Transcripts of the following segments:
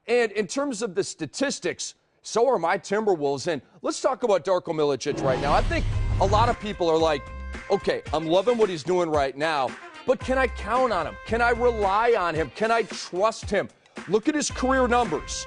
And in terms of the statistics, so are my Timberwolves. And let's talk about Darko Milicic right now. I think a lot of people are like, okay, I'm loving what he's doing right now, but can I count on him? Can I rely on him? Can I trust him? Look at his career numbers.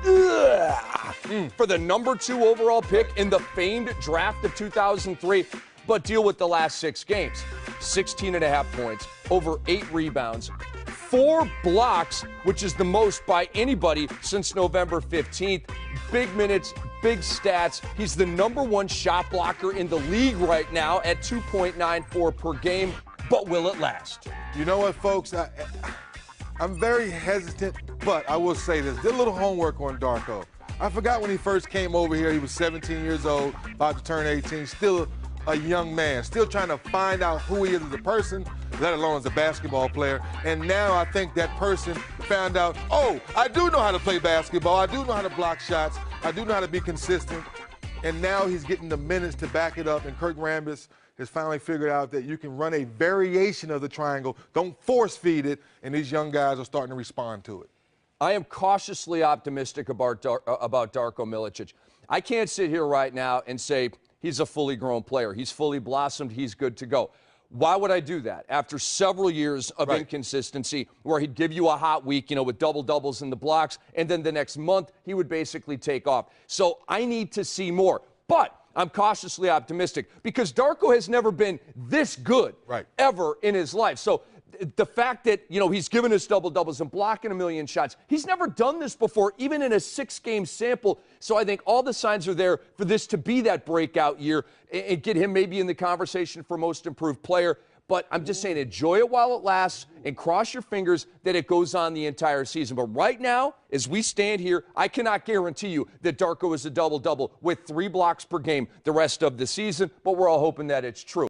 For the number 2 overall pick in the famed draft of 2003, but deal with the last 6 games. 16.5 points, over 8 rebounds, 4 blocks, which is the most by anybody since November 15th. Big minutes, big stats. He's the number 1 shot blocker in the league right now at 2.94 per game. But will it last? You know what, folks? I'm very hesitant, but I will say this. Did a little homework on Darko. I forgot when he first came over here, he was 17 years old, about to turn 18, still a young man, still trying to find out who he is as a person, let alone as a basketball player. And now I think that person found out, oh, I do know how to play basketball. I do know how to block shots. I do know how to be consistent. And now he's getting the minutes to back it up. And Kirk Rambis has finally figured out that you can run a variation of the triangle. Don't force feed it. And these young guys are starting to respond to it. I am cautiously optimistic about Darko Milicic. I can't sit here right now and say he's a fully grown player. He's fully blossomed. He's good to go. Why would I do that? After several years of inconsistency where he'd give you a hot week, with double-doubles in the blocks, and then the next month he would basically take off. So I need to see more. But I'm cautiously optimistic because Darko has never been this good ever in his life. So the fact that, he's given us double-doubles and blocking a million shots, he's never done this before, even in a 6-game sample. So I think all the signs are there for this to be that breakout year and get him maybe in the conversation for most improved player. But I'm just saying, enjoy it while it lasts and cross your fingers that it goes on the entire season. But right now, as we stand here, I cannot guarantee you that Darko is a double-double with 3 blocks per game the rest of the season, but we're all hoping that it's true.